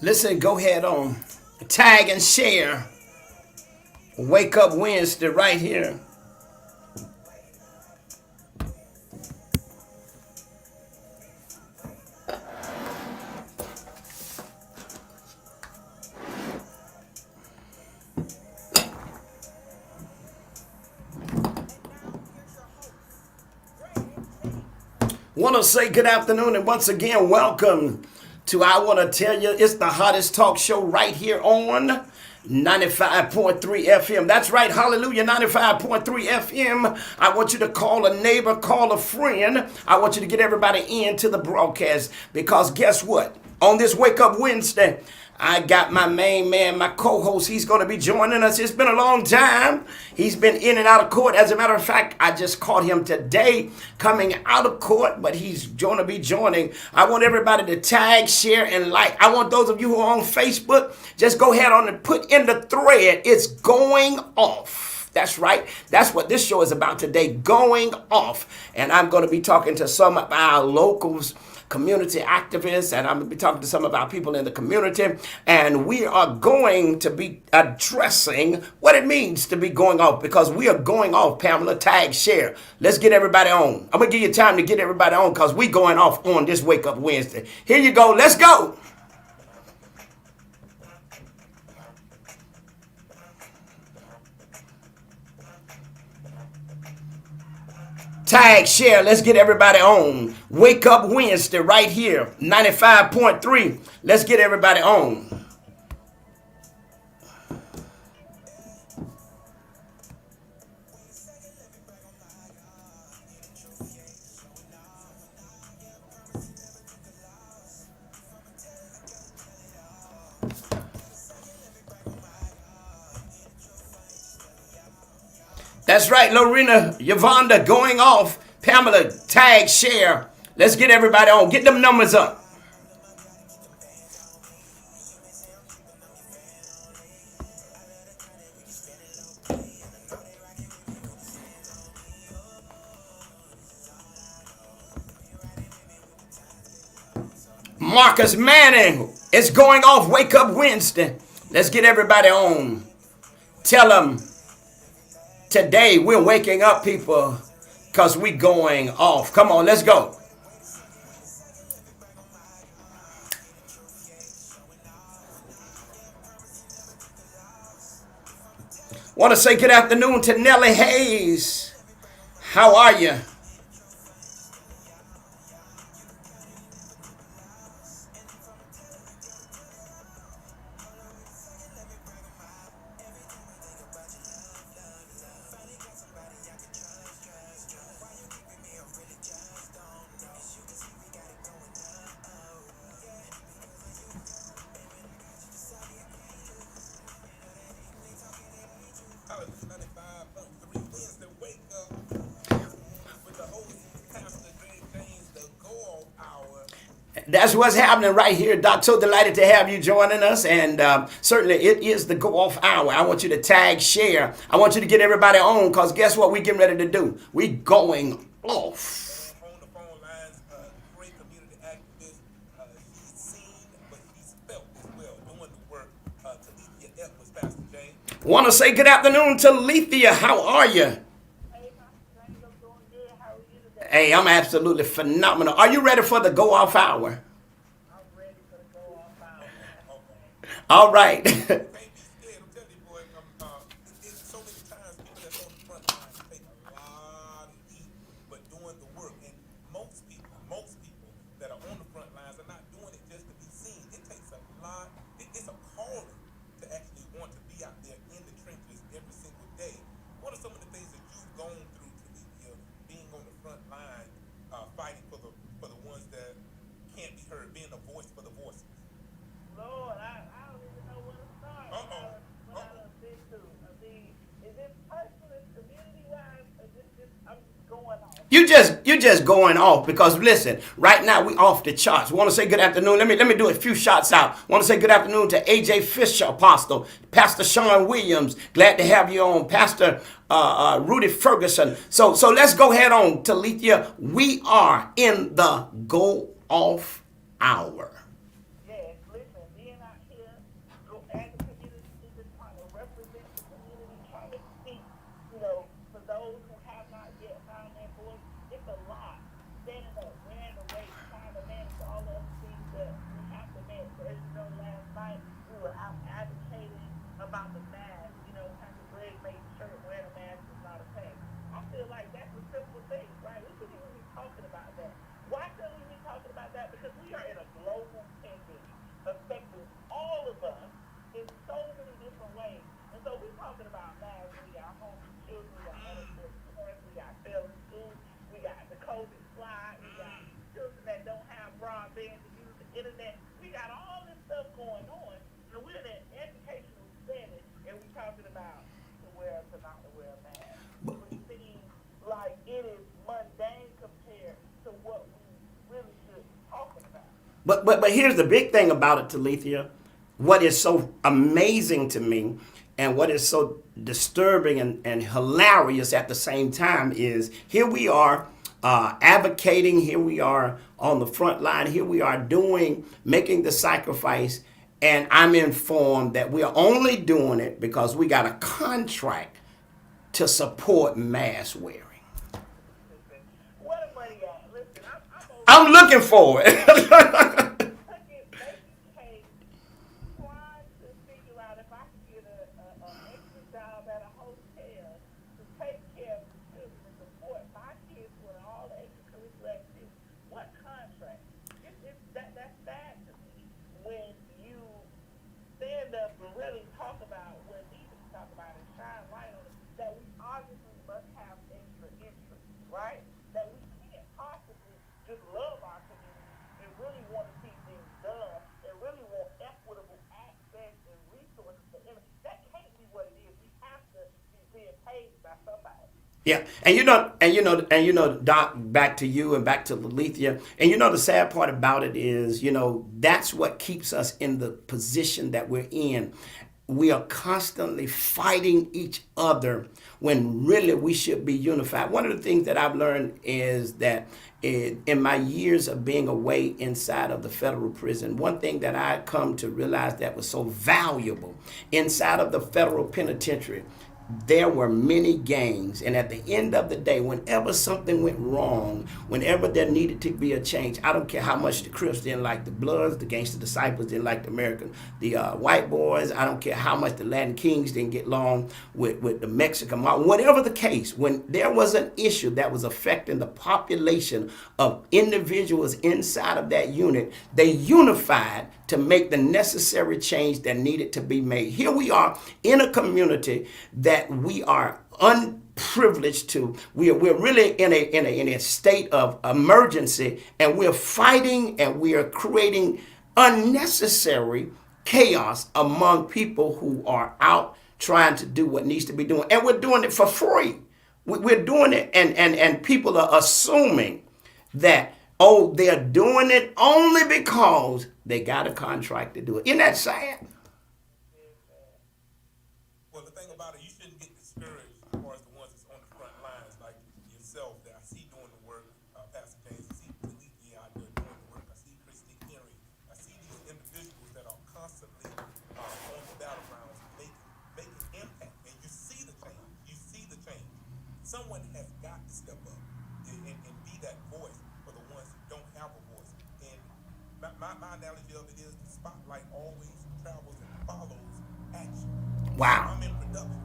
Listen, go ahead on. Tag and share. Wake Up Wednesday right here. Want to say good afternoon and once again, welcome to I Want to Tell You it's the hottest talk show right here on 95.3 FM. That's right, hallelujah, 95.3 FM. I want you to call a neighbor, call a friend. I want you to get everybody into the broadcast because guess what? On this Wake Up Wednesday, I got my main man, my co-host. He's going to be joining us. It's been a long time. He's been in and out of court. As a matter of fact, I just caught him today coming out of court, but he's going to be joining. I want everybody to tag, share, and like. I want those of you who are on Facebook, just go ahead on and put in the thread. It's going off. That's right. That's what this show is about today, going off. And I'm going to be talking to some of our locals, community activists, and I'm going to be talking to some of our people in the community, and we are going to be addressing what it means to be going off, because we are going off. Pamela, tag, share. Let's get everybody on. I'm going to give you time to get everybody on because we going off on this Wake Up Wednesday. Here you go. Let's go. Tag, share, let's get everybody on. Wake Up Wednesday right here, 95.3. Let's get everybody on. That's right, Lorena, Yvonda going off. Pamela, tag, share. Let's get everybody on. Get them numbers up. Marcus Manning is going off. Wake Up Wednesday. Let's get everybody on. Tell them today we're waking up, people, because we going off. Come on, let's go. Want to say good afternoon to Nellie Hayes. How are you? That's what's happening right here, Doc. So delighted to have you joining us. And certainly it is the go off hour. I want you to tag, share. I want you to get everybody on because guess what we getting ready to do? We going off. On the phone lines, great community activist. He's seen, but he's felt as well doing the work. Talithia Edwards, Pastor James. Want to say good afternoon to Talithia. How are you? Hey, I'm absolutely phenomenal. Are you ready for the go off hour? I'm ready for the go off hour. All right. You just going off because listen, right now we off the charts. Want to say good afternoon. Let me do a few shots out. Want to say good afternoon to AJ Fisher, Apostle, Pastor Sean Williams. Glad to have you on, Pastor Rudy Ferguson. So let's go ahead on, Talithia. We are in the go off hour. Yes, listen, then But here's the big thing about it, Talithia. What is so amazing to me and what is so disturbing and hilarious at the same time is here we are advocating, here we are on the front line, here we are making the sacrifice, and I'm informed that we are only doing it because we got a contract to support mask wearing. Listen, where the money at? Listen, I'm over I'm here looking for it. making cake, trying to figure out if I can get a extra job at a hotel to take care of the children and support my kids with all the extracurricular activities. What contract? That's sad to me when you stand up and really talk about what needs to be talked about and shine light on it, that we obviously must have extra interest, right? That we can't possibly just love our community and really want to see things done and really want equitable access and resources for everyone. That can't be what it is. We have to be being paid by somebody. Yeah, Doc. Back to you and back to Lethea. And the sad part about it is, that's what keeps us in the position that we're in. We are constantly fighting each other when really we should be unified. One of the things that I've learned is that in my years of being away inside of the federal prison, one thing that I come to realize that was so valuable inside of the federal penitentiary, there were many gangs, and at the end of the day, whenever something went wrong, whenever there needed to be a change, I don't care how much the Crips didn't like the Bloods, the Gangster Disciples didn't like the white boys, I don't care how much the Latin Kings didn't get along with the Mexican mob, whatever the case, when there was an issue that was affecting the population of individuals inside of that unit, they unified to make the necessary change that needed to be made. Here we are in a community that we are unprivileged to. We're really in a state of emergency, and we're fighting and we are creating unnecessary chaos among people who are out trying to do what needs to be done. And we're doing it for free. We're doing it, and people are assuming that, oh, they're doing it only because they got a contract to do it. Isn't that sad? Well, the thing about it, you shouldn't get discouraged as far as the ones that's on the front lines, like yourself, that I see doing the work, Pastor James, I see Taliki out there doing the work, I see Christine Henry, I see these individuals that are constantly on the battlegrounds making impact, and you see the change. You see the change. Someone has got to step up and be that voice for the ones that don't have a voice. And my analogy of it is the spotlight always travels and follows action. So Wow. I'm in production.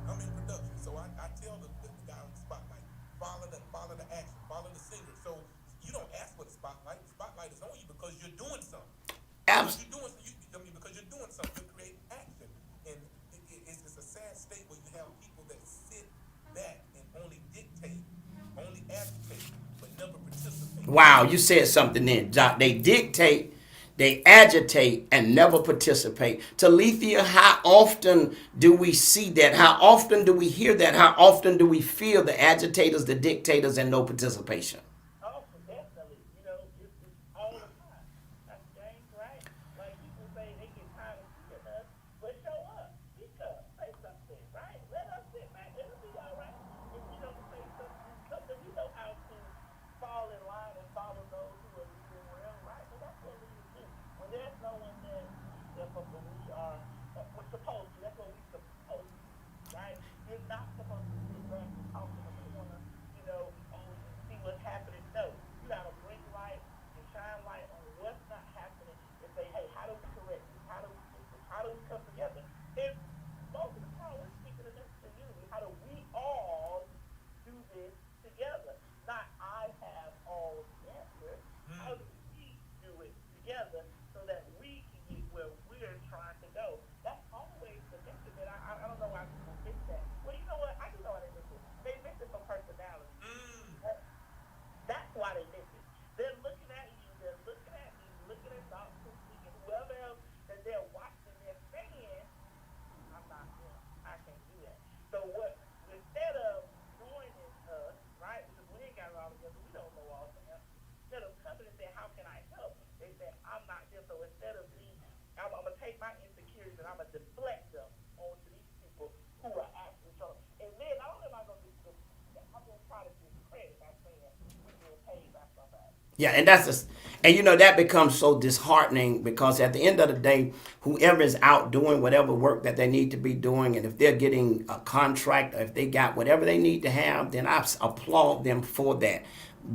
So I tell the guy on the spotlight, follow the action, follow the singer. So you don't ask for the spotlight. The spotlight is on you because you're doing something. Because Abs- you're doing because you're doing something. You're creating action. And it's a sad state where you have people that sit back and only dictate, only agitate, but never participate. wow, you said something then, Doc. They dictate, they agitate, and never participate. Talithia, how often do we see that? How often do we hear that? How often do we feel the agitators, the dictators, and no participation? Oh, definitely. It's all the time. That's James, right? Like people say they get tired of seeing us, but show up, speak up, say something, right? Let us sit back. It'll be all right if we don't say something. We know how to fall in line and follow those who are leading well, right? But that's what leaders do. When there's no one there to step up, and we're supposed to. That's what we're supposed to, right? You're not supposed to sit back and talk in the corner, and see what's happening. No, you gotta bring light and shine light on what's not happening and say, hey, how do we correct this? How do we fix this? How do we come together? And most of the time, we're speaking of this community. How do we all do this together? Not I have all the answers. How do we do it together so that we can get where we're trying to go? That's always the mission. That I don't know why people miss that. Well, you know what? I do know why they miss it. They miss it for personality. That's why they miss it. They're looking at you, they're looking at me, looking at Dr. Speak and whoever else that they're watching, they're saying, take my insecurities and I'm going to deflect them onto these people who are actually trying. And then not only am I going to do, I'm going to try to discredit by saying we being paid by somebody. Yeah, and that's just, and you know that becomes so disheartening because at the end of the day, whoever is out doing whatever work that they need to be doing, and if they're getting a contract or if they got whatever they need to have, then I applaud them for that.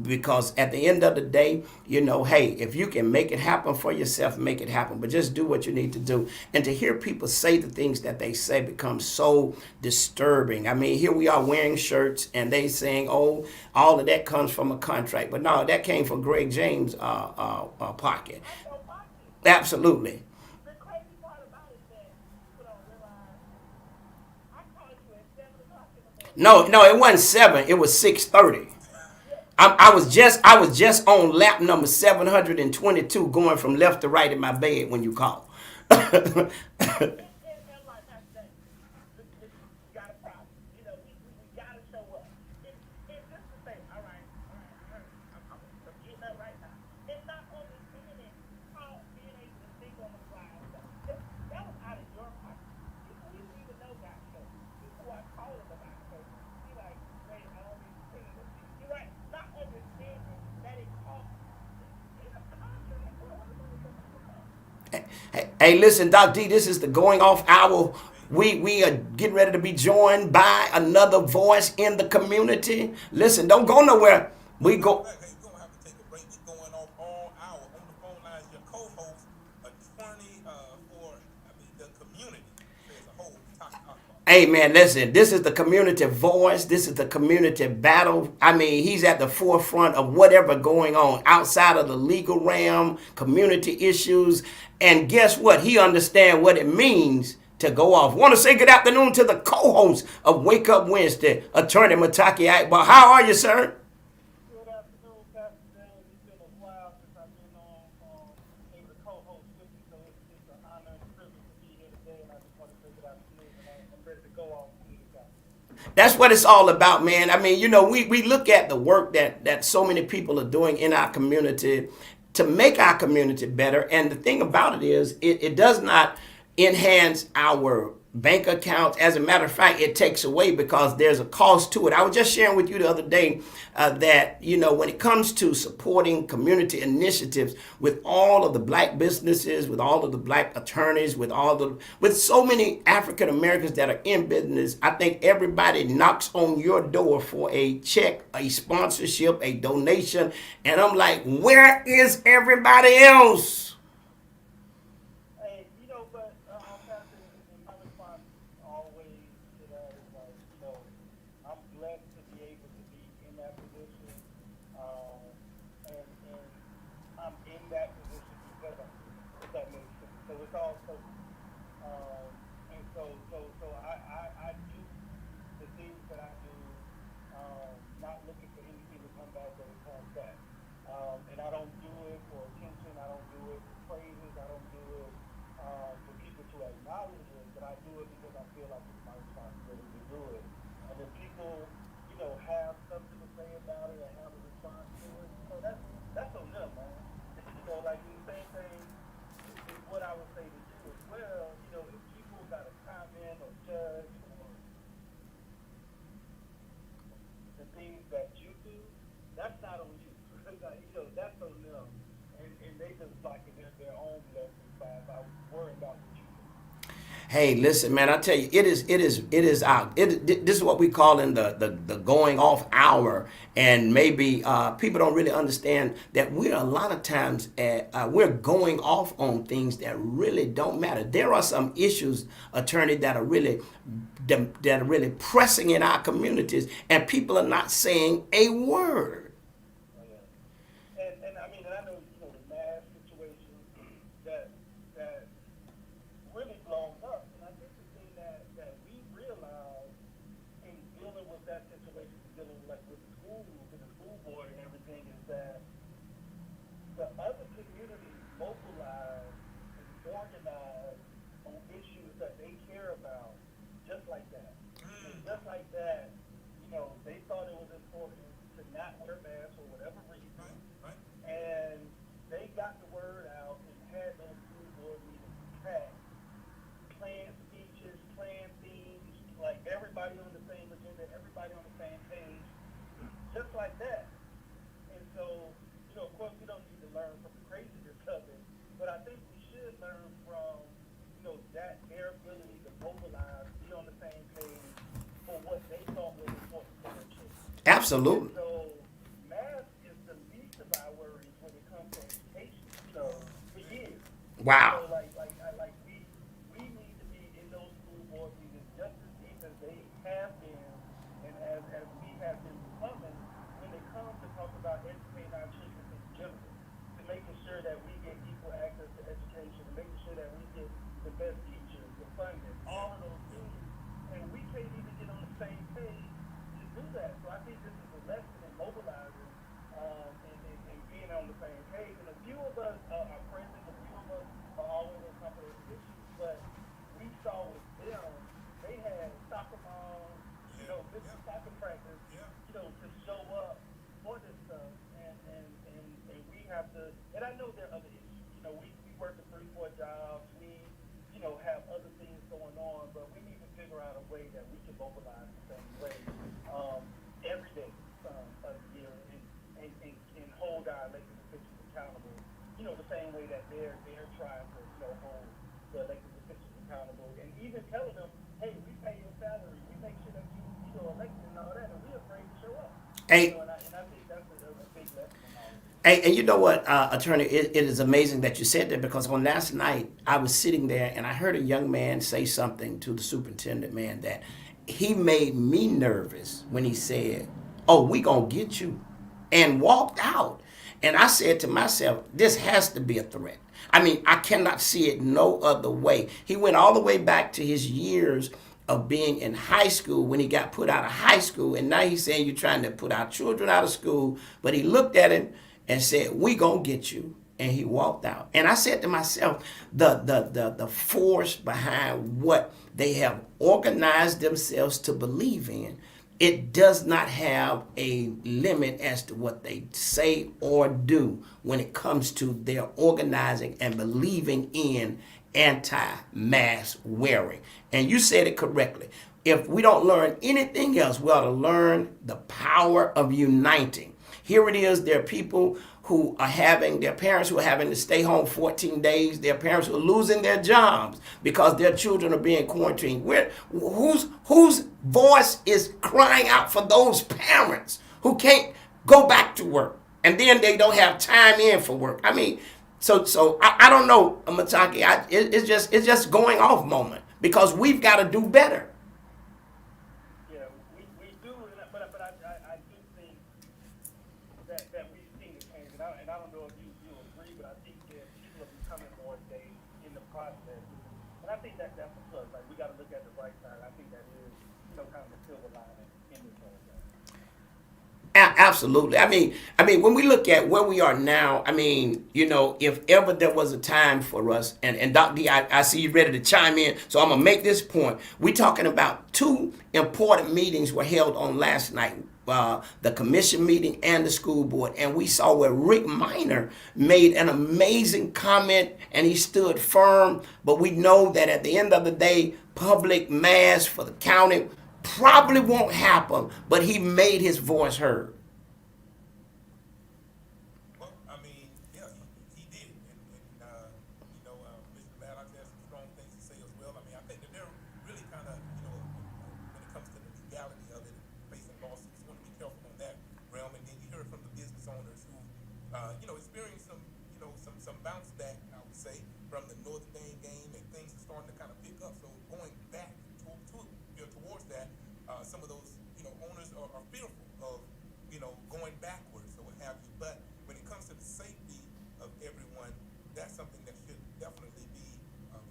Because at the end of the day, you know, hey, if you can make it happen for yourself, make it happen. But just do what you need to do. And to hear people say the things that they say becomes so disturbing. I mean, here we are wearing shirts and they saying, oh, all of that comes from a contract. But no, that came from Greg James' pocket. That's your pocket. Absolutely. The crazy part about it is that people don't realize I called you at 7 o'clock in the morning. No, it wasn't 7. It was 6:30. I was just on lap number 722 going from left to right in my bed when you called. And like I said, we got a problem. You know, we got to show up. And just to say, all right, I'm getting up right now. And not understanding how being able to think on the fly and stuff. That was out of your pocket. People you didn't even know got shows. People are calling about shows. Be like, wait, I don't need to say this. You're right. Not understanding that it costs. It's a contract. Hey, listen, Doc D, this is the going off hour. We are getting ready to be joined by another voice in the community. Listen, don't go nowhere. We go. Hey, you're gonna have to take a break. We're going off all hour. On the phone lines, your co-host, attorney for the community as a whole. Hey man, listen, this is the community voice. This is the community battle. I mean, he's at the forefront of whatever going on outside of the legal realm, community issues. And guess what? He understands what it means to go off. Want to say good afternoon to the co-host of Wake Up Wednesday, Attorney Mataki Akbar. How are you, sir? Good afternoon, Pastor James. It's been a while since I've been on able to co-host with you, so it's an honor and privilege to be here today. And I just want to say good afternoon, and I'm ready to go off to you guys. That's what it's all about, man. I mean, you know, we look at the work that so many people are doing in our community to make our community better. And the thing about it is, it does not enhance our bank accounts. As a matter of fact, it takes away because there's a cost to it. I was just sharing with you the other day that, you know, when it comes to supporting community initiatives with all of the black businesses, with all of the black attorneys, with so many African Americans that are in business, I think everybody knocks on your door for a check, a sponsorship, a donation. And I'm like, where is everybody else? Hey, you know, but Pastor, my response always to that is like, you know, I'm blessed to be able to be in that position, and I'm in that position because of it, if that makes sense. So it's all purpose. And so I do the things that I do, not looking for anything to come back or to come back. And I don't do it for attention. I don't do it for praises. I don't do it for people to acknowledge it. But I do it because I feel like it's my responsibility to do it. And if people, you know, have something to say about it and have a response to it, so that's on them, man. You know, like the same thing is what I would say to you as well. You know, if people got to comment or judge or the things that you do, that's not on you. You know, that's on them. And they just like it in their own blessings by worrying about what you do. Hey, listen, man, I tell you, this is what we call in the going off hour. And maybe people don't really understand that we're a lot of times we're going off on things that really don't matter. There are some issues, attorney, that are really pressing in our communities, and people are not saying a word. And I mean, and I know, you know, the mass situation that really blown up. And I think the thing that we realize in dealing with that situation, dealing like with the schools and the school board and everything, is that the other communities mobilize and organize on issues that they care about, just like that. And just like that, you know, they thought it was important to not wear masks for whatever reason. And they got the word out and had those school board meetings packed. Absolutely. So math is the least of our worries when it comes to education. For years. Wow. We need to be in those school board meetings just as deep as they have been, and as we have been becoming when it comes to talk about educating our children in general, to making sure that we get equal access to education, to making sure that we get the best teachers, the funding, all of those things, and we can't even get on the same page to do that. So I think this is a lesson in mobilizing and being on the same page. And a few of us are present, a few of us are always on top of those issues, but we saw with them, they had soccer moms, missing soccer practice, to show up for this stuff. And we have to, and I know there are other issues. We work a 3-4 jobs. We, have other things going on, but we need to figure out a way that we can mobilize the same way every day of the year and hold our elected officials accountable, the same way that they're trying to, hold the elected officials accountable, and even telling them, hey, we pay your salary, we make sure that you elected and all that, and we're afraid to show up. Hey, And I think that's a big lesson in all of this. and you know what, Attorney, it is amazing that you said that, because on last night I was sitting there and I heard a young man say something to the superintendent, man, that he made me nervous when he said, "Oh, we gonna get you," and walked out. And I said to myself, this has to be a threat. I mean, I cannot see it no other way. He went all the way back to his years of being in high school when he got put out of high school, and now he's saying you're trying to put our children out of school. But he looked at him and said, "We gonna get you," and he walked out. And I said to myself, the force behind what they have organized themselves to believe in, it does not have a limit as to what they say or do when it comes to their organizing and believing in anti-mask wearing. And you said it correctly. If we don't learn anything else, we ought to learn the power of uniting. Here it is, there are people who are having, their parents who are having to stay home 14 days, their parents who are losing their jobs because their children are being quarantined. Whose voice is crying out for those parents who can't go back to work, and then they don't have time in for work? I mean, so I don't know, Mataki, it's just going off moment, because we've got to do better. Yeah, we do, but I do think that we've seen the change, and I don't know if you agree, but I think that people are becoming more engaged in the process, and I think that's a plus. Like, we got to look at the bright side. I think that is kind of the silver lining in this whole thing. Absolutely. I mean, when we look at where we are now, I mean, if ever there was a time for us, and Dr. D, I see you ready to chime in, so I'm gonna make this point. We're talking about two important meetings were held on last night. The commission meeting and the school board, and we saw where Rick Minor made an amazing comment, and he stood firm. But we know that at the end of the day, public mass for the county probably won't happen, but he made his voice heard. Well, I mean, yeah, he did, Mr. Maddox has some strong things to say as well. I mean, I think that they're really kind of, when it comes to the legality of it, facing lawsuits, want to be careful on that realm. And then you hear from the business owners who, experienced some bounce back, I would say, from the Notre Dame game, and things are starting to kind of pick up. So going back towards that, some of those, owners are fearful of, going backwards or what have you. But when it comes to the safety of everyone, that's something that should definitely be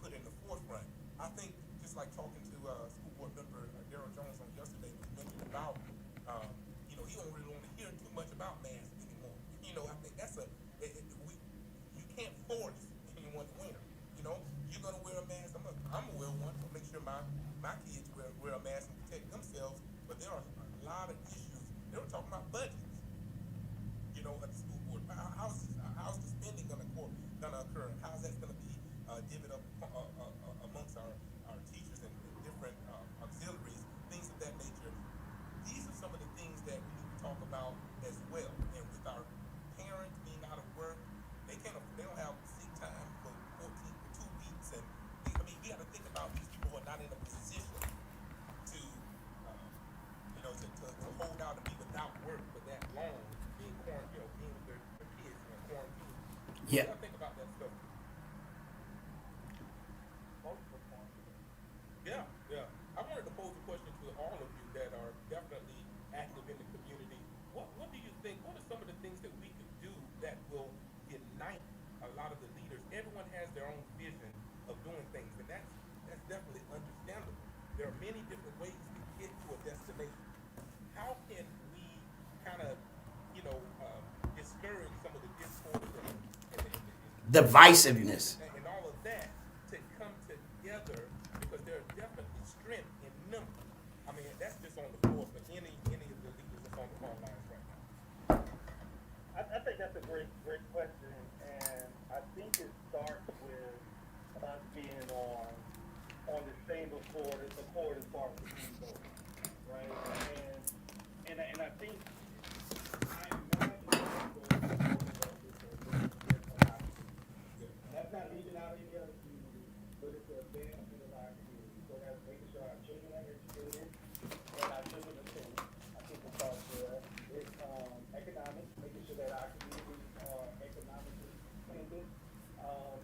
put in the forefront. I think, just like talking to school board member Darrell Jones on yesterday, we mentioned about, he don't really want to hear too much about masks anymore. I think that's you can't force anyone to wear them. You're gonna wear a mask. I'm gonna wear one to make sure my kids wear a mask and protect themselves. But there are a lot of issues. They were talking about budgets. Yeah. What do you think about that stuff? Yeah, yeah. I wanted to pose a question to all of you that are definitely active in the community. What do you think? What are some of the things that we could do that will unite a lot of the leaders? Everyone has their own vision of doing things, and that's definitely understandable. There are many different ways to get to a destination. How can we kind of, discourage some of the discord Divisiveness. and all of that to come together because there's definitely strength in numbers. I mean, that's just on the floor for any of the leaders that's on the phone lines right now. I think that's a great question, and I think it starts with us being on the same accord as far as the team goes, right? And I think I imagine that's not leaving out any other community, but it's the advancement of our community. So that's making sure our children are educated and our children are safe. I think it starts there. It's economics, making sure that our communities are economically independent,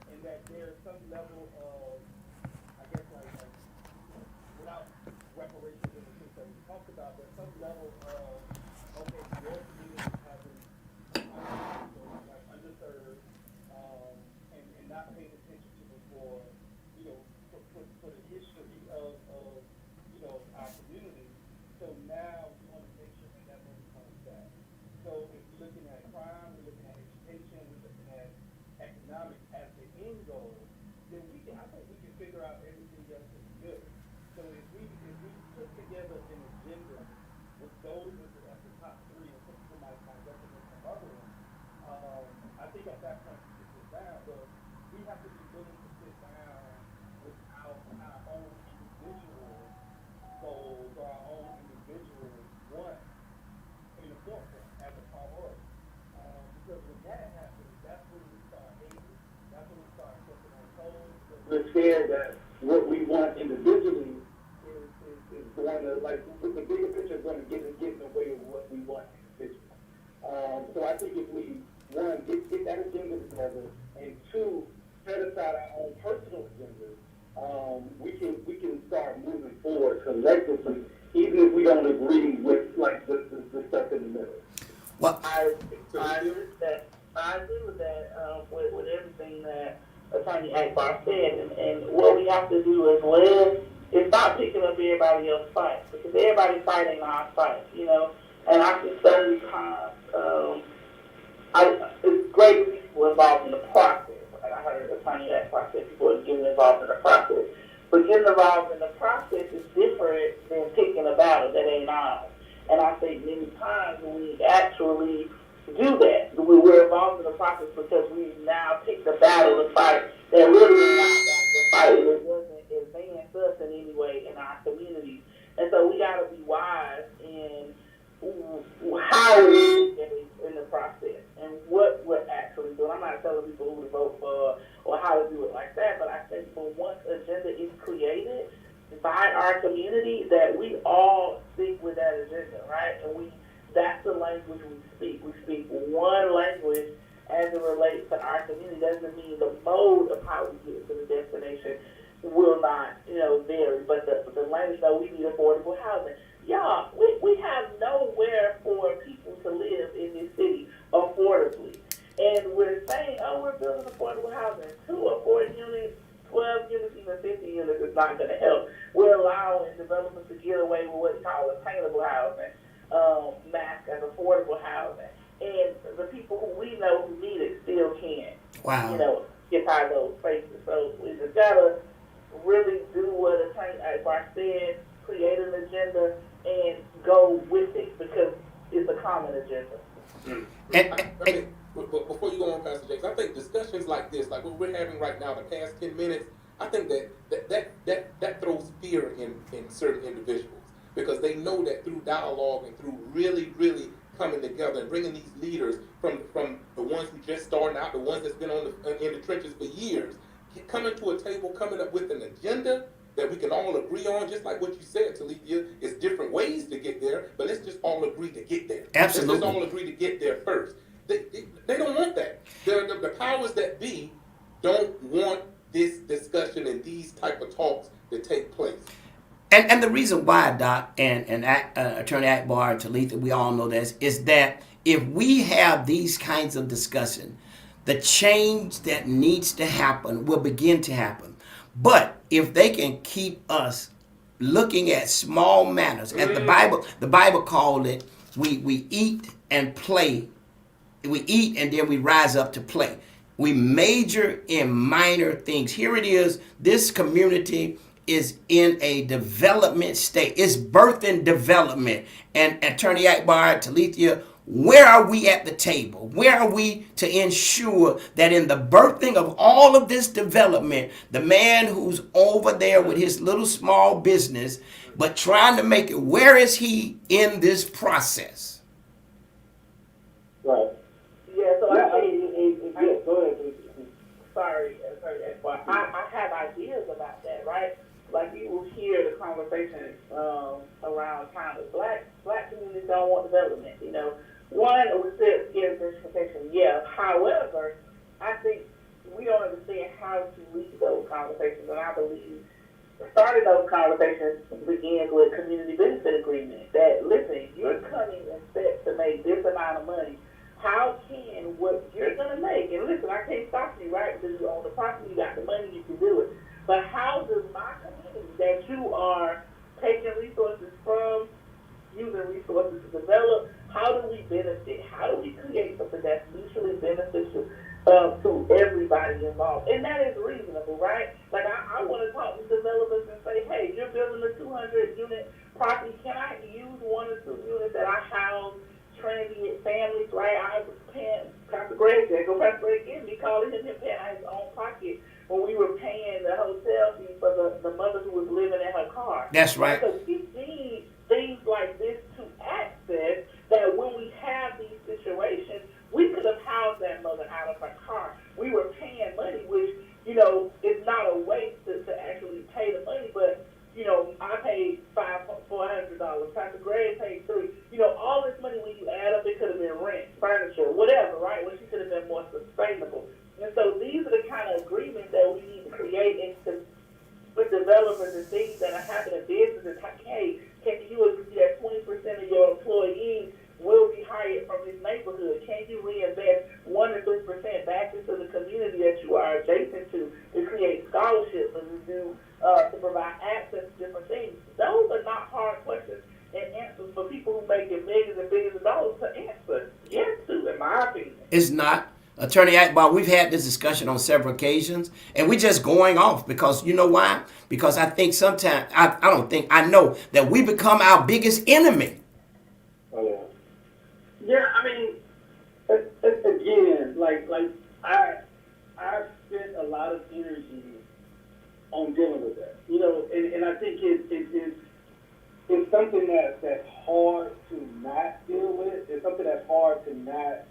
and that there's some level of, I guess, like without reparations in the sense that we talked about, there's some level of, okay, your community has been underserved, and not paying attention to before, for the history of our community. So now we want to make sure that money comes back. So if we're looking at crime, we're looking at education, we're looking at economics as the end goal, then I think we can figure out everything else is good. So if we put together an agenda with those as the top three, and somebody might recommend some other ones, I think at that point we can sit down, but we have to be willing to sit down without our own individual goals or our own individual wants in the forefront as a priority. Because when that happens, that's when we start hating, that's when we start stepping on toes. We're scared that what we want individually is going to, like, the bigger picture is going to get in the way of what we want individually. So I think if we, one, get that agenda together, and two, set aside our own personal agendas, we can start moving forward collectively, even if we don't agree with like the stuff in the middle. Well, I agree with that. With everything that Attorney Akbar said, and what we have to do as well is stop picking up everybody else's fight, because everybody's fighting our fight, And I think so many times, it's great people involved in the process. Like I heard Attorney Akbar say people are getting involved in the process, but getting involved in the process is different than picking a battle that ain't ours. And I think many times we actually do that. We're involved in the process because we now picked a battle to fight that really is not the fight. It doesn't advance us in any way in our community. And so we got to be wise in how we engage in the process and what we're actually doing. I'm not telling people who to vote for or how to do it like that, but I think for once agenda is created by our community, that we all stick with that agenda, right? And that's the language we speak. We speak one language as it relates to our community. Doesn't mean the mode of how we get to the destination will not, vary. But the language, though, we need affordable housing. Y'all, we have nowhere for people to live in this city affordably. And we're saying, we're building affordable housing. 2 or 4 units, 12 units, even 50 units is not going to help. We're allowing developers to get away with what we call attainable housing, masked as affordable housing. And the people who we know who need it still can't, occupy those spaces. So we just got to really do what Attorney Akbar said, create an agenda, and go with it, because it's a common agenda. But before you go on, Pastor Jakes, I think discussions like this, like what we're having right now, the past 10 minutes, I think that throws fear in certain individuals, because they know that through dialogue and through really, really coming together and bringing these leaders from the ones who just starting out, the ones that's been in the trenches for years, coming to a table, coming up with an agenda that we can all agree on, just like what you said, Talithia. It's different ways to get there, but let's just all agree to get there. Absolutely. Let's just all agree to get there first. They don't want that. The powers that be don't want this discussion and these type of talks to take place. And the reason why, Doc, and Attorney Akbar and Talitha, we all know this, is that if we have these kinds of discussion, the change that needs to happen will begin to happen. But if they can keep us looking at small matters, as the Bible called it, we eat and play. We eat and then we rise up to play. We major in minor things. Here it is. This community is in a development state. It's birthing development. And Attorney Akbar, Talitha, where are we at the table? Where are we to ensure that in the birthing of all of this development, the man who's over there with his little small business, but trying to make it, where is he in this process? Right. Yeah, so Yeah, I think, yeah, go ahead, please. sorry, that's why I have ideas about that, right? Like you will hear the conversations around kind of black communities don't want development, you know. One, we still give gentrification, yeah. However, I think we don't understand how to lead those conversations, and I believe starting those conversations begins with community benefit agreement. That listen, you're coming and set to make this amount of money. How can what you're gonna make? And listen, I can't stop you, right? Because you own the property, you got the money, you can do it. But how does my community that you are taking resources from, using resources to develop, how do we benefit? How do we create something that's mutually beneficial to everybody involved? And that is reasonable, right? Like I want to talk to developers and say, hey, you're building a 200-unit property. Can I use 1 or 2 units that I house transient families, right? I was paying Pastor Greg, Pastor Greg give me calling him paying out his own pocket when we were paying the hotel fee for the mother who was living in her car. That's right. So we need things like this to access that when we have these situations, we could have housed that mother out of her car. We were paying money, which, you know, is not a waste to actually pay the money, but, you know, I paid $400. Pastor Greg paid $300. You know, all this money, when you add up, it could have been rent, furniture, whatever, right? Which could have been more sustainable. And so these are the kind of agreements that we need to create with developers and things that are happening in businesses. Hey, can you agree that 20% of your employees will be hired from this neighborhood? Can you reinvest 1 or 3% back into the community that you are adjacent to create scholarships and to provide access to different things? Those are not hard questions and answers for people who make millions and billions of dollars to answer yes to, in my opinion. It's not. Attorney Akbar, we've had this discussion on several occasions, and we're just going off because you know why? Because I think sometimes, I know that we become our biggest enemy. Oh, yeah. Yeah, I mean, again, like I spent a lot of energy on dealing with that, you know, and I think it's something that's hard to not deal with. It's something that's hard to not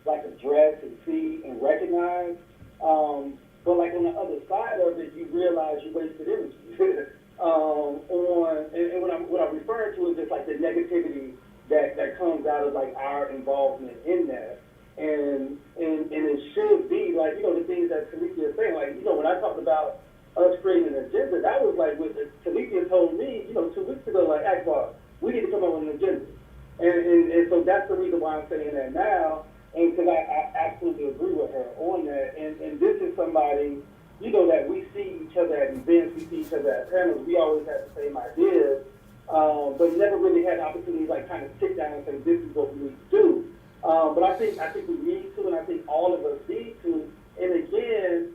like address and see and recognize. But like on the other side of it, you realize you wasted energy. And what I'm referring to is just like the negativity that comes out of like our involvement in that. And it should be like, you know, the things that Talitha is saying, like, you know, when I talked about us creating an agenda, that was like what Talitha told me, you know, 2 weeks ago, like, Akbar, we need to come up with an agenda. And so that's the reason why I'm saying that now. And because I absolutely agree with her on that. And this is somebody, you know, that we see each other at events, we see each other at panels. We always have the same ideas, but never really had opportunities like kind of sit down and say, this is what we need to do. But I think we need to, and I think all of us need to. And again,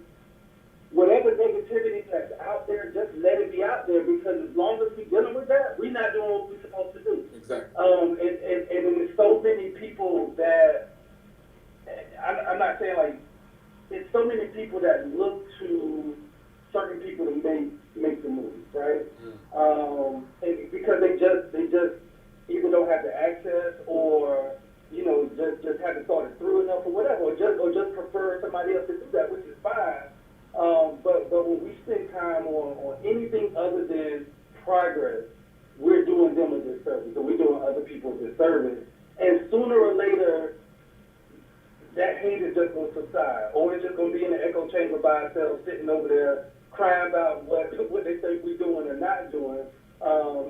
whatever negativity that's out there, just let it be out there, because as long as we're dealing with that, we're not doing what we're supposed to do. Exactly. And there's so many people that, I'm not saying like, it's so many people that look to certain people to make the moves, right? And because they just either don't have the access, or you know, just haven't thought it through enough, or whatever, or just prefer somebody else to do that, which is fine. But when we spend time on anything other than progress, we're doing them a disservice, so we're doing other people a disservice. And sooner or later, that hate is just going to subside, or it's just going to be in the echo chamber by itself, sitting over there crying about what they think we're doing or not doing,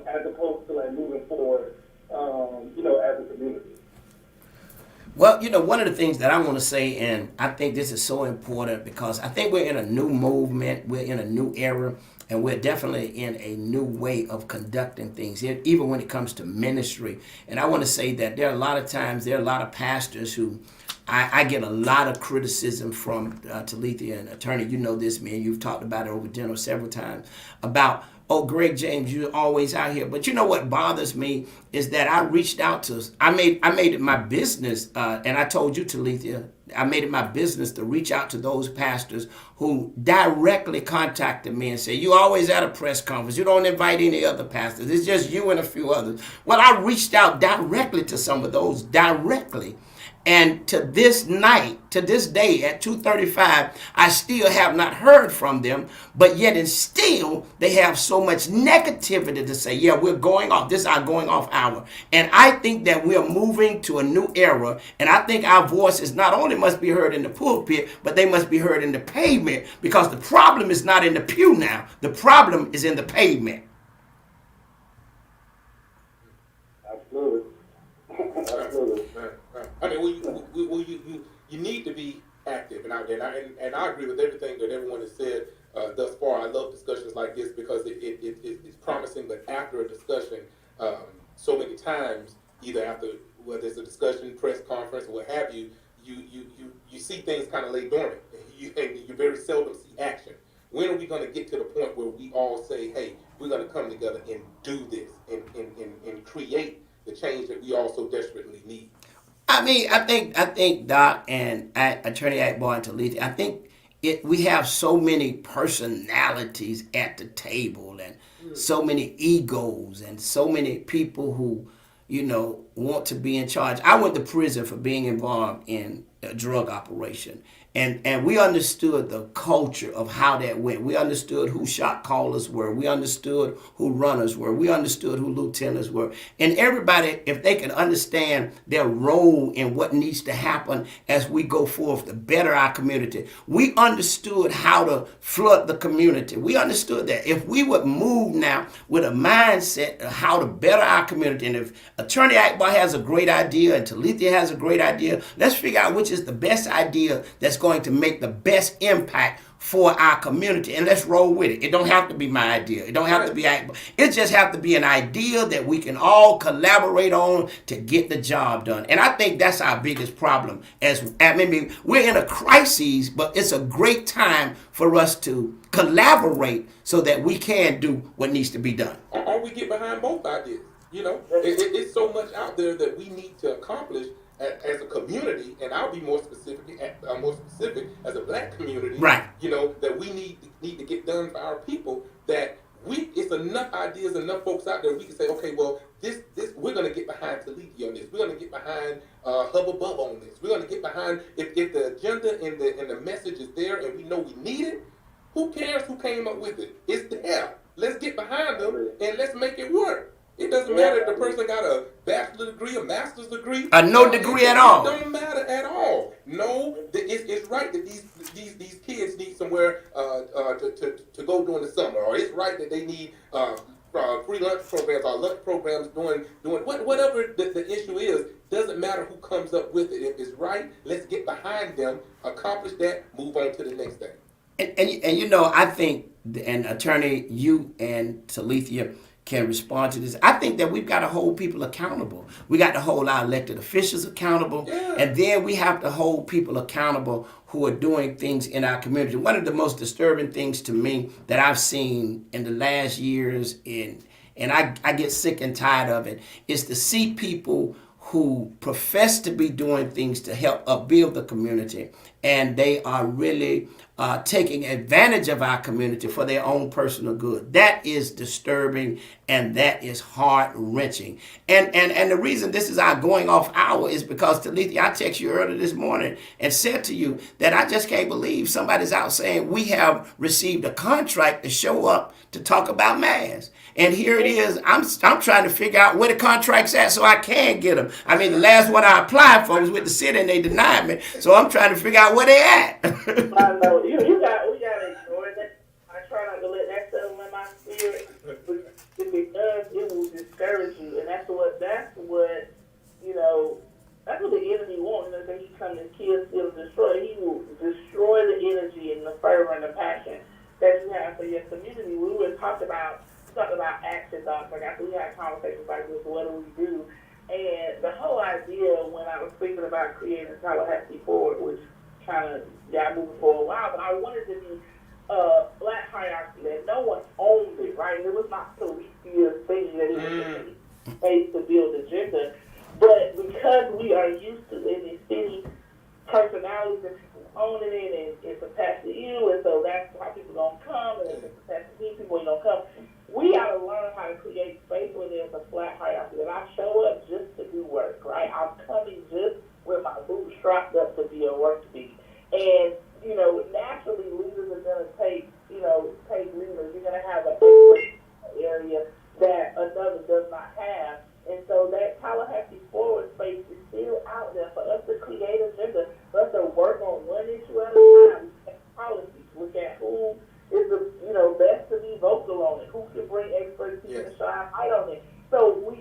as opposed to like moving forward, as a community. Well, one of the things that I want to say, and I think this is so important because I think we're in a new movement, we're in a new era, and we're definitely in a new way of conducting things, even when it comes to ministry. And I want to say that there are a lot of times, there are a lot of pastors who I get a lot of criticism from Talithia and Attorney. You know this, man. You've talked about it over dinner several times about, oh, Greg James, you're always out here. But you know what bothers me is that I reached out to, I made it my business, and I told you, Talithia, I made it my business to reach out to those pastors who directly contacted me and said, you always at a press conference. You don't invite any other pastors. It's just you and a few others. Well, I reached out directly to some of those, directly. And to this night, to this day at 2:35, I still have not heard from them. But yet and still, they have so much negativity to say, yeah, we're going off. This is our going off hour. And I think that we're moving to a new era. And I think our voices not only must be heard in the pulpit, but they must be heard in the pavement. Because the problem is not in the pew now. The problem is in the pavement. Absolutely. Absolutely. I mean, you need to be active and out there, and I agree with everything that everyone has said thus far. I love discussions like this because it's promising. But after a discussion, so many times, either after whether it's a discussion, press conference, or what have you, you see things kind of lay dormant. And you very seldom see action. When are we going to get to the point where we all say, "Hey, we're going to come together and do this and create the change that we all so desperately need"? I mean, I think Doc and Attorney Akbar and Talithia, I think we have so many personalities at the table and so many egos and so many people who, want to be in charge. I went to prison for being involved in a drug operation. And we understood the culture of how that went. We understood who shot callers were. We understood who runners were. We understood who lieutenants were. And everybody, if they can understand their role in what needs to happen as we go forth to better our community, we understood how to flood the community. We understood that if we would move now with a mindset of how to better our community, and if Attorney Akbar has a great idea and Talithia has a great idea, let's figure out which is the best idea that's going to make the best impact for our community, and let's roll with it. It don't have to be my idea. It don't have to be Akbar. It just have to be an idea that we can all collaborate on to get the job done. And I think that's our biggest problem. Maybe we're in a crisis, but it's a great time for us to collaborate so that we can do what needs to be done. Or we get behind both ideas. It's so much out there that we need to accomplish as a community, and I'll be more specific as a black community. Right. That we need to get done for our people. That it's enough ideas, enough folks out there. We can say, okay, well, this we're gonna get behind Talithia on this. We're gonna get behind Hubba Bubba on this. We're gonna get behind if the agenda and the message is there, and we know we need it. Who cares who came up with it? It's there. Let's get behind them and let's make it work. It doesn't matter if the person got a bachelor's degree, a master's degree, no degree at all. It don't matter at all. No, it's right that these kids need somewhere to go during the summer, or it's right that they need free lunch programs or lunch programs doing whatever the issue is. Doesn't matter who comes up with it. If it's right, let's get behind them, accomplish that, move on to the next thing. And I think, and Attorney, you and Talithia can respond to this. I think that we've got to hold people accountable. We got to hold our elected officials accountable. Yeah. And then we have to hold people accountable who are doing things in our community. One of the most disturbing things to me that I've seen in the last years, and I get sick and tired of it, is to see people who profess to be doing things to help upbuild the community and they are really taking advantage of our community for their own personal good. That is disturbing, and that is heart wrenching. And the reason this is our going off hour is because, Talithia, I texted you earlier this morning and said to you that I just can't believe somebody's out saying we have received a contract to show up to talk about masks. And here it is. I'm trying to figure out where the contract's at so I can get them. I mean, the last one I applied for was with the city and they denied me. So I'm trying to figure out where they at. I know we gotta ignore that. I try not to let that settle in my spirit. But if it does, it will discourage you, and that's what that's what the enemy wants. You know, that he come to kill, steal, and destroy. He will destroy the energy and the fervor and the passion that you have for your community. We would talk about action thoughts. Like after we had conversations like this, what do we do? And the whole idea when I was thinking about creating Tallahassee Forward, which kind of got moving for a while, but I wanted to be a black hierarchy that no one owned it, right? It was not Talithia thing that it was a space to build agenda. But because we are used to in the city personalities and people owning it, and it's attached to you, and so that's how people gonna come, and if it's attached to me, people ain't gonna come. We gotta learn how to create space where there's a flat hierarchy. That I show up just to do work, right? I'm coming just with my boots strapped up to be a work bee. And, naturally leaders are gonna take leaders. You're gonna have an area that another does not have. And so that Tallahassee Forward space is still out there for us to create agenda, for us to work on one issue at a time. Policies, look at who is the best to be vocal on it, who can bring expertise and shine light on it. So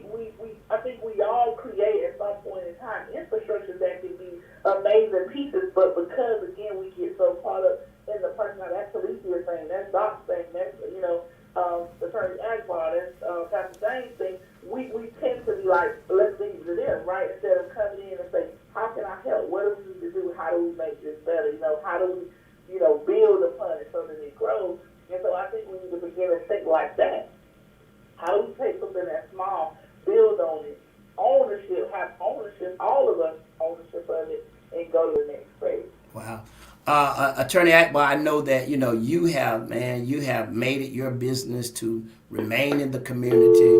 I think we all create at some point in time infrastructure that can be amazing pieces, but because again we get so caught up in the person, that's Talithia thing, that's Doc's thing, that's Attorney Akbar, that's Pastor James thing. We tend to be like, let's leave it to them, right? Instead of coming in and saying, how can I help? What do we need to do? How do we make this better? How do we build upon it so that it grows? And so I think we need to begin to think like that. How do we take something that's small, build on it, have ownership, all of us ownership of it, and go to the next phase? Wow. Attorney Akbar, I know that you have made it your business to remain in the community,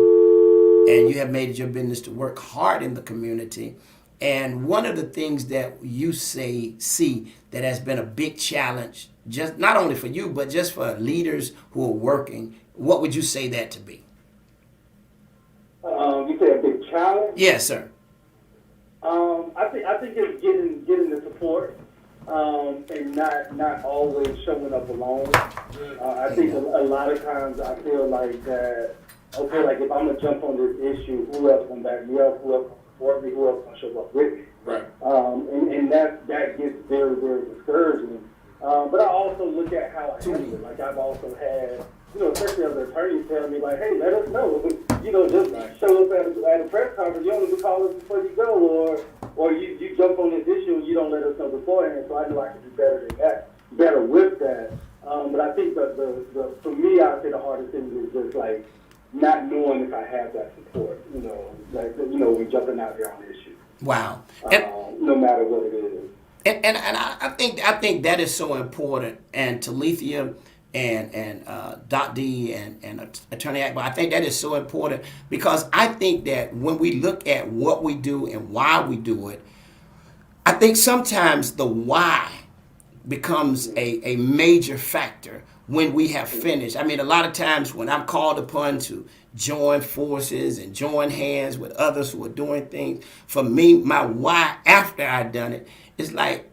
and you have made it your business to work hard in the community. And one of the things that you see that has been a big challenge, just not only for you, but just for leaders who are working, what would you say that to be? You say a big challenge? Yes, sir. I think it's getting the support, and not always showing up alone. I think a lot of times I feel like that. Okay, like if I'm gonna jump on this issue, who else gonna back me up? Who else gonna support me? Who else gonna show up with me? Right. And that gets very, very discouraging. But I also look at how I handle it. Like I've also had, especially other attorneys telling me like, hey, let us know. Just show up at a press conference. You don't even call us before you go, or you jump on this issue and you don't let us know beforehand. So I know I can do better than that, better with that. But I think the for me, I would say the hardest thing is just like not knowing if I have that support. When jumping out there on the issue. Wow. No matter what it is. And I think that is so important. And Talithia and Doc D and Attorney Akbar, I think that is so important, because I think that when we look at what we do and why we do it, I think sometimes the why becomes a major factor when we have finished. I mean, a lot of times when I'm called upon to join forces and join hands with others who are doing things, for me, my why after I've done it is like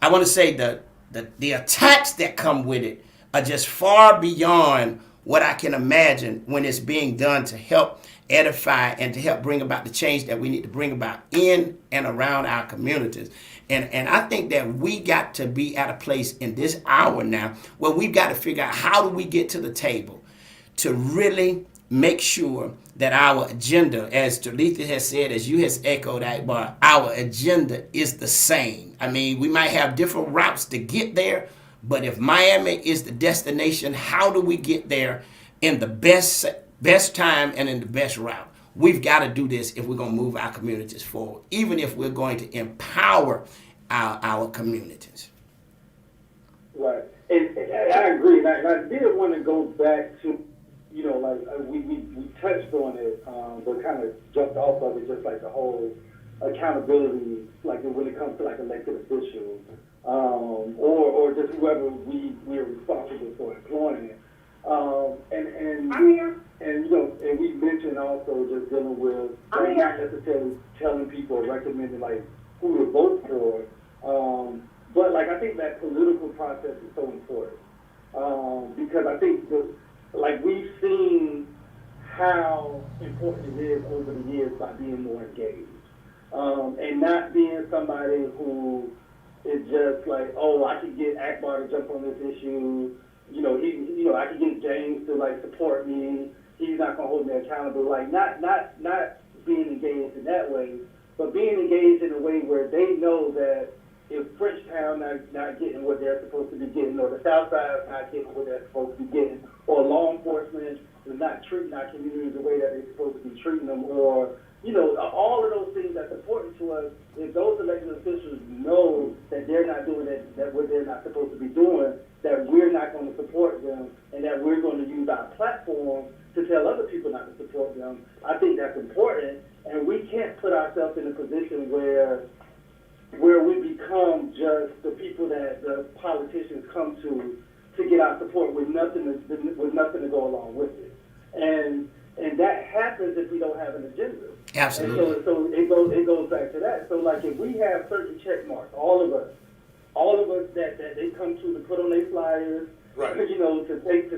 I want to say the attacks that come with it are just far beyond what I can imagine when it's being done to help edify and to help bring about the change that we need to bring about in and around our communities. And I think that we got to be at a place in this hour now where we've got to figure out how do we get to the table to really make sure that our agenda, as Talithia has said, as you has echoed, Akbar, our agenda is the same. I mean, we might have different routes to get there, but if Miami is the destination, how do we get there in the best time and in the best route? we've got to do this if we're going to move our communities forward, even if we're going to empower our communities. Right. And I agree. And I did want to go back to, like we touched on it, but kind of jumped off of it, just like the whole accountability, like when it comes to like elected officials, or just whoever we're responsible for employing. And I'm here. and and we mentioned also just dealing with like, not necessarily telling people or recommending like who to vote for, but like I think that political process is so important, because I think like we've seen how important it is over the years by being more engaged, and not being somebody who is just like, oh, I could get Akbar to jump on this issue. I could get James to like support me. He's not gonna hold me accountable. Like not being engaged in that way, but being engaged in a way where they know that if Frenchtown not getting what they're supposed to be getting, or the South Side is not getting what they're supposed to be getting, or law enforcement is not treating our communities the way that they're supposed to be treating them, or all of those things that's important to us, if those elected officials know that they're not doing that what they're not supposed to be doing, that we're not going to support them, and that we're going to use our platform to tell other people not to support them, I think that's important. And we can't put ourselves in a position where we become just the people that the politicians come to get our support with nothing to go along with it. And that happens if we don't have an agenda. Absolutely. And so it goes back to that. So like if we have certain check marks, all of us that they come to put on their flyers, Right. to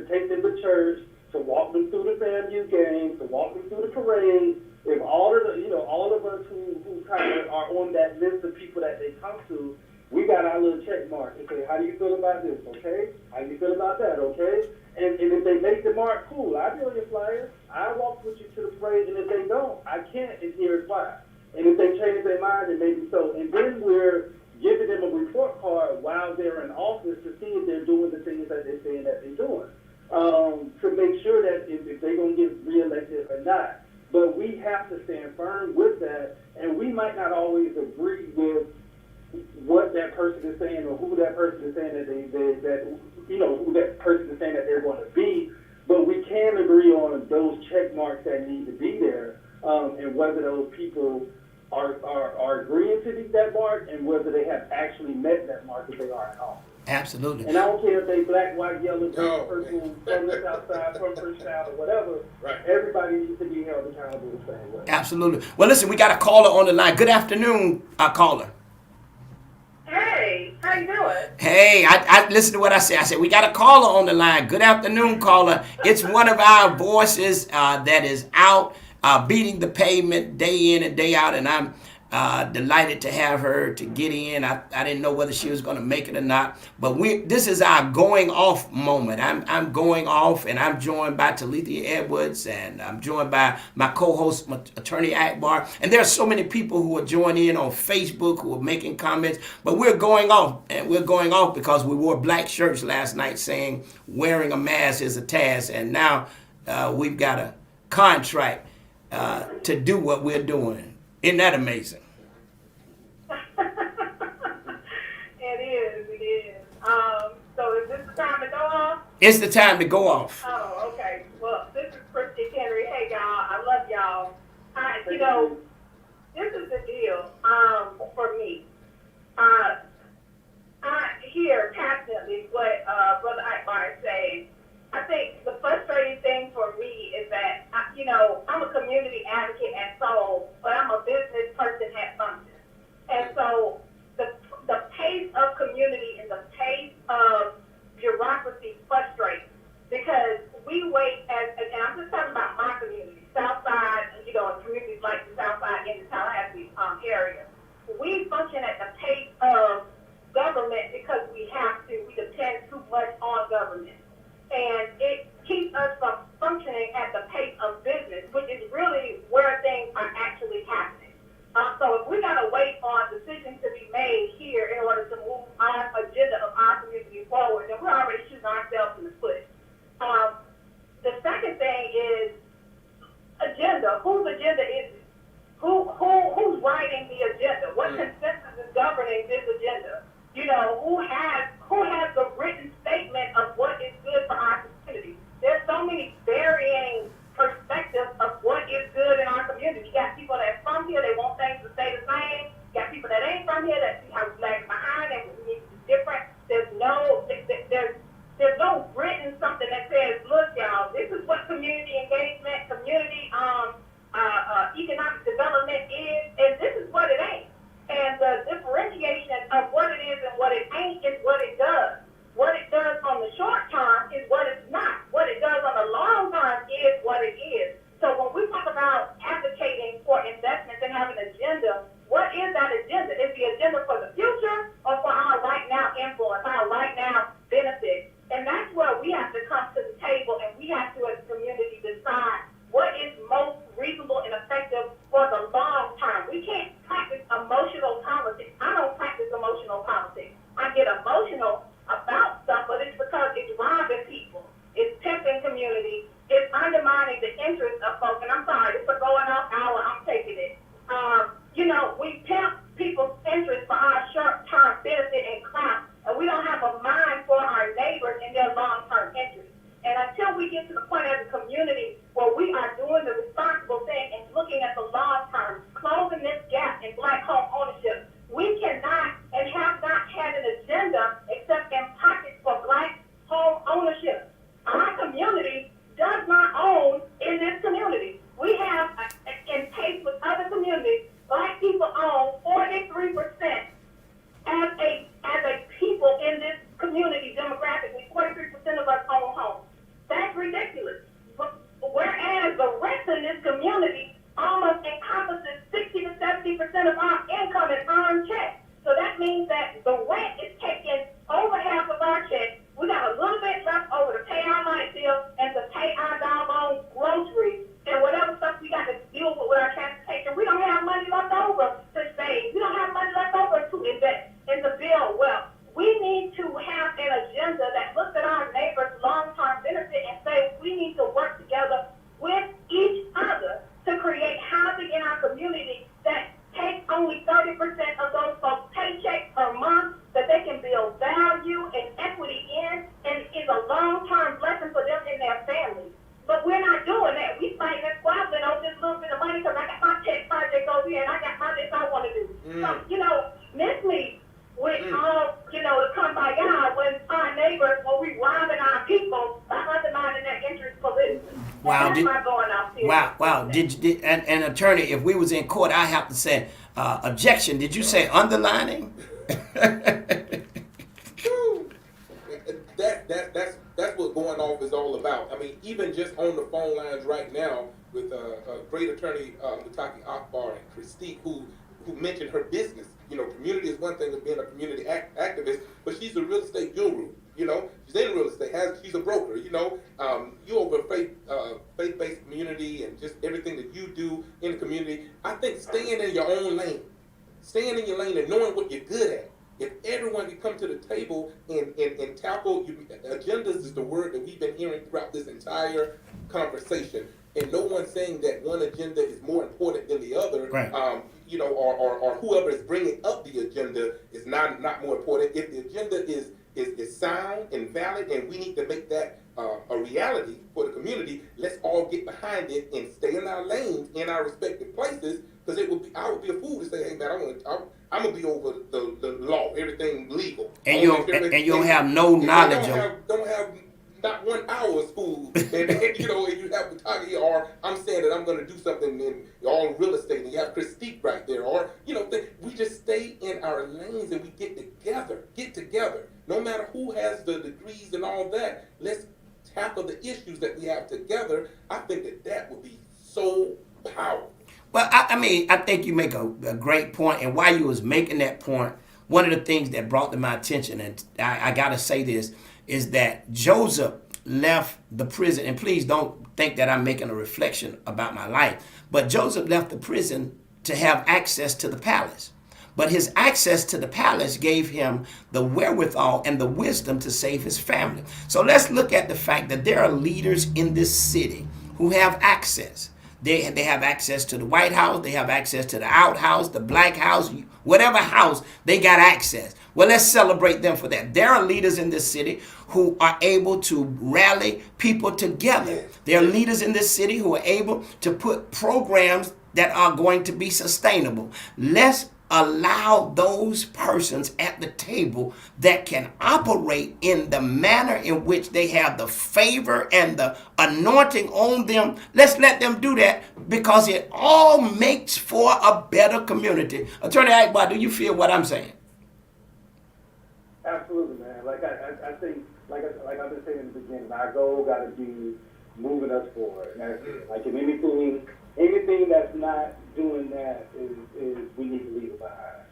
take them to church, to walk them through the FAMU games, to walk them through the parade. If all of us who kind of are on that list of people that they come to, we got our little check mark and say, how do you feel about this? Okay. How do you feel about that? Okay. And if they make the mark, cool. I'll be on your flyer. I'll walk with you to the parade. And if they don't, I can't, and here's why. And if they change their mind, then maybe so. And then we're giving them a report card while they're in office to see if they're doing the things that they're saying that they're doing, to make sure that if they're going to get reelected or not. But we have to stand firm with that, and we might not always agree with what that person is saying or who that person is saying who that person is saying that they're going to be, but we can agree on those check marks that need to be there, and whether those people are agreeing to that mark and whether they have actually met that mark if they are at all. Absolutely. And I don't care if they black, white, yellow, No. purple, from the South Side, from Frenchtown, or whatever. Right. Everybody needs to be held accountable the same way. Absolutely. Well, listen, we got a caller on the line. Good afternoon, caller. Hey, how you doing? Hey, I listen to what I said. I said, we got a caller on the line. Good afternoon, caller. It's one of our voices that is out beating the pavement day in and day out, and I'm delighted to have her to get in. I didn't know whether she was going to make it or not, but this is our going off moment. I'm going off, and I'm joined by Talithia Edwards, and I'm joined by my co-host, Attorney Akbar, and there are so many people who are joining in on Facebook who are making comments, but we're going off, and we're going off because we wore black shirts last night saying wearing a mask is a task, and now we've got a contract to do what we're doing. Isn't that amazing? It is. So is this the time to go off? It's the time to go off. Oh, okay. Well, this is Christy Henry. Hey, y'all. I love y'all. This is the deal for me. I hear passionately what Brother Akbar is saying. I think the frustrating thing for me is that, I'm a community advocate at soul, but I'm a business person at function. And so the pace of community and the pace of bureaucracy frustrates because neighbors when we robbing our people by undermining their interest politically. Wow, That's my going off here. Wow. And attorney, if we was in court, I have to say objection. Did you say underlining? That's what going off is all about. I mean, even just on the phone lines right now with great attorney Mutaki Akbar and Christique, who mentioned her business. You know, community is one thing of being a community activist, but she's a real estate guru. You know, she's in real estate. She's a broker. You know, you over faith-based community and just everything that you do in the community. I think staying in your own lane, staying in your lane and knowing what you're good at. If everyone can come to the table and tackle agendas is the word that we've been hearing throughout this entire conversation, and no one's saying that one agenda is more important than the other. Right. You know, or whoever is bringing up the agenda is not more important. If the agenda is sound and valid, and we need to make that a reality for the community, let's all get behind it and stay in our lanes in our respective places. Because I would be a fool to say, hey man, I'm gonna be over the law, everything legal. And you don't have no knowledge don't have not 1 hour of school, and you know, and you have Mutaki, or I'm saying that I'm going to do something in all real estate, and you have Christique right there, or you know, we just stay in our lanes and we get together. No matter who has the degrees and all that, let's tackle the issues that we have together. I think that would be so powerful. Well, I mean, I think you make a great point, and while you was making that point, one of the things that brought to my attention, and I got to say this, is that Joseph left the prison, and please don't think that I'm making a reflection about my life, but Joseph left the prison to have access to the palace. But his access to the palace gave him the wherewithal and the wisdom to save his family. So let's look at the fact that there are leaders in this city who have access. They have access to the White House. They have access to the outhouse, the Black House, whatever house, they got access. Well, let's celebrate them for that. There are leaders in this city who are able to rally people together. There are leaders in this city who are able to put programs that are going to be sustainable. Let's allow those persons at the table that can operate in the manner in which they have the favor and the anointing on them. Let's let them do that, because it all makes for a better community. Attorney Akbar, do you feel what I'm saying? Absolutely, man. Like I think, like I've been saying in the beginning, our goal got to be moving us forward. And that's it. Like if anything that's not doing that is we need to leave it behind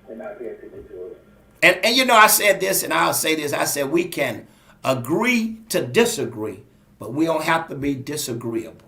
and not pay attention to it. And you know, I said this, and I'll say this. I said we can agree to disagree, but we don't have to be disagreeable.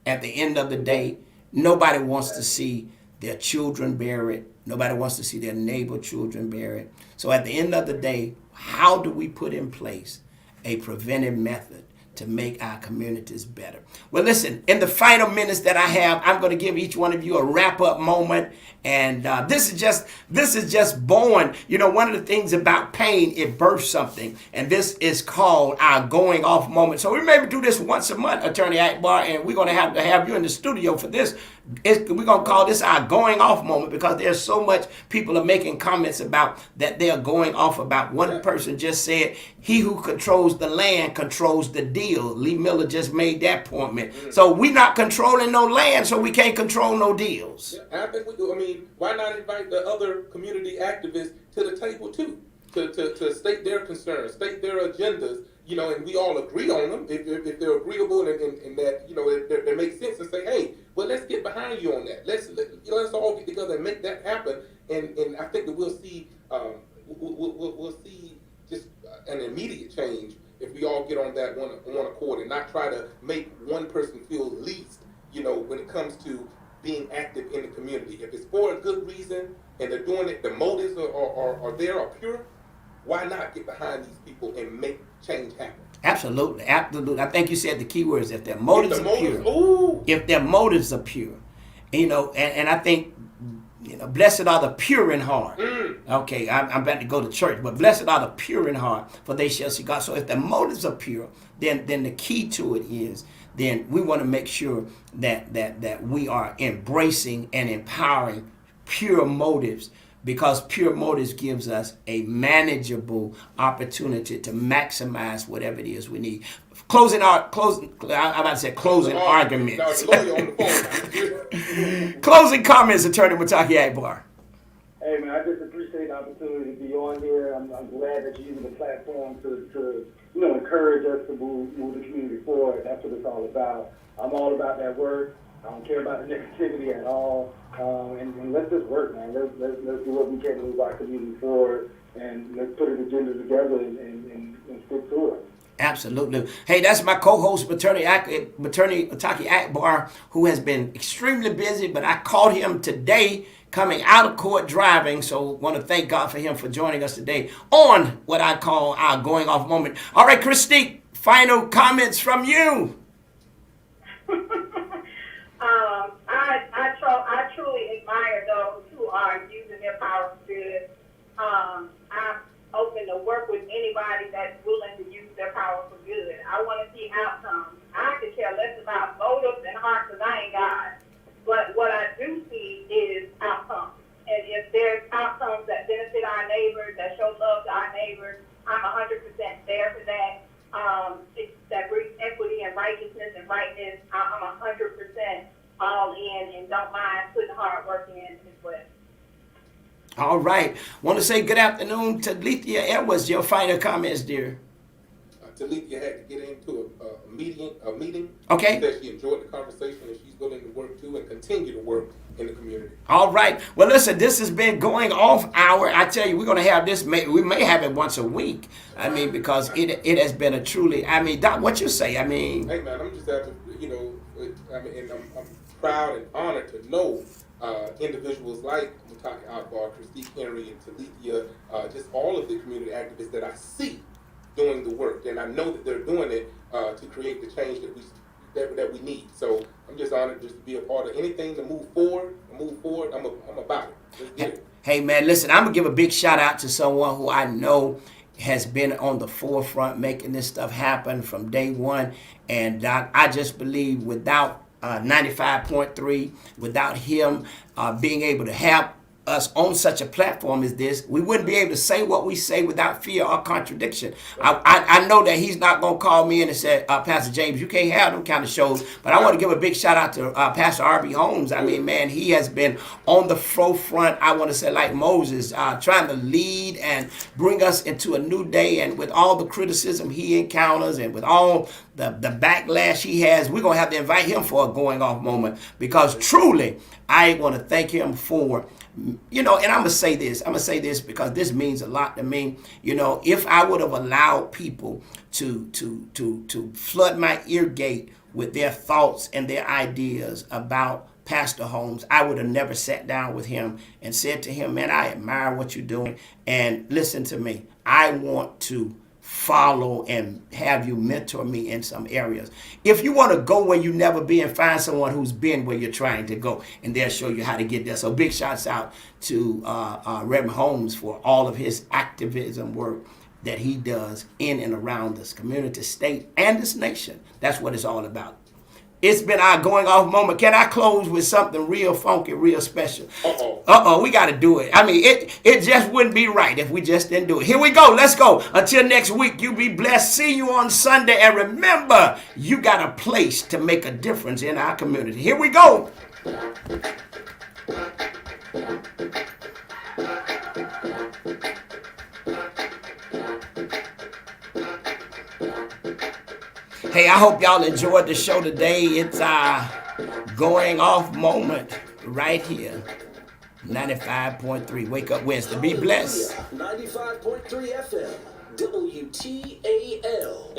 At the end of the day, nobody wants to see their children buried. Nobody wants to see their neighbor children buried. So at the end of the day, how do we put in place a preventive method to make our communities better? Well, listen, in the final minutes that I have, I'm going to give each one of you a wrap-up moment. And this is just born. You know, one of the things about pain, it births something. And this is called our going off moment. So we maybe do this once a month, Attorney Akbar, and we're going to have you in the studio for this. We're going to call this our going off moment, because there's so much people are making comments about that they're going off about. One person just said, he who controls the land controls the deal. Lee Miller just made that point. So we're not controlling no land, so we can't control no deals. Yeah, I think we do. I mean, why not invite the other community activists to the table too, to state their concerns, state their agendas, you know, and we all agree on them if they're agreeable and that, you know, it makes sense, and say, hey, well, let's get behind you on that. Let's all get together and make that happen. And I think that we'll see we'll see just an immediate change if we all get on that one accord and not try to make one person feel least, you know, when it comes to being active in the community. If it's for a good reason and they're doing it, the motives are there, are pure, why not get behind these people and make change happen? Absolutely. I think you said the key words, if their motives are pure. If their motives are pure. You know, and I think, you know, blessed are the pure in heart. Okay, I'm about to go to church, but blessed are the pure in heart, for they shall see God. So if the motives are pure, then the key to it is, then we want to make sure that we are embracing and empowering pure motives, because pure motives gives us a manageable opportunity to maximize whatever it is we need. Closing arguments. Closing comments, Attorney Mutaki Akbar. Hey man, I just appreciate the opportunity to be on here. I'm glad that you're using the platform to encourage us to move the community forward. That's what it's all about. I'm all about that work. I don't care about the negativity at all. And let's just work, man. Let's do what we can to move our community forward, and let's put an agenda together and stick to it. Absolutely. Hey, that's my co-host, Attorney Mutaki Akbar, who has been extremely busy, but I caught him today coming out of court driving, so want to thank God for him for joining us today on what I call our going off moment. All right, Christique, final comments from you. I truly admire those who are using their power for good. I'm open to work with anybody that's willing to use their power for good. I want to see outcomes. I could care less about motives and hearts because I ain't God. But what I do see is outcomes. And if there's outcomes that benefit our neighbors, that show love to our neighbors, I'm 100% there for that. That brings equity and righteousness and rightness. I'm 100% all in and don't mind putting hard work in as well. All right. Want to say good afternoon to Lethea Edwards. Your final comments, dear. Talithia had to get into a meeting. Okay. That she enjoyed the conversation and she's willing to work too and continue to work in the community. All right. Well, listen, this has been going off hour. I tell you, we're going to have this. We may have it once a week. I mean, because it has been a truly. I mean, Doc, what you say? I mean. Hey man, I'm just after and I'm proud and honored to know individuals like Mutaki Akbar, Christique Henry, and Talithia, just all of the community activists that I see doing the work, and I know that they're doing it to create the change that we need. So I'm just honored just to be a part of anything to move forward. I'm about it. Let's get it. Hey man, listen, I'm gonna give a big shout out to someone who I know has been on the forefront making this stuff happen from day one, and Doc, I just believe without 95.3, without him being able to have us on such a platform as this, we wouldn't be able to say what we say without fear or contradiction. I know that he's not going to call me in and say, Pastor James, you can't have them kind of shows, but I want to give a big shout out to Pastor R.B. Holmes. I mean, man, he has been on the forefront, I want to say like Moses, trying to lead and bring us into a new day, and with all the criticism he encounters and with all the backlash he has, we're going to have to invite him for a going off moment, because truly, I want to thank him for, and I'm going to say this because this means a lot to me. If I would have allowed people to flood my ear gate with their thoughts and their ideas about Pastor Holmes, I would have never sat down with him and said to him, man, I admire what you're doing. And listen to me, I want to follow and have you mentor me in some areas. If you want to go where you never been, find someone who's been where you're trying to go, and they'll show you how to get there. So big shouts out to Reverend Holmes for all of his activism work that he does in and around this community, state, and this nation. That's what it's all about. It's been our going off moment. Can I close with something real funky, real special? We got to do it. I mean, it just wouldn't be right if we just didn't do it. Here we go. Let's go. Until next week, you be blessed. See you on Sunday. And remember, you got a place to make a difference in our community. Here we go. Hey, I hope y'all enjoyed the show today. It's our going off moment right here. 95.3. Wake up Wednesday. Be blessed. 95.3 FM. WTAL.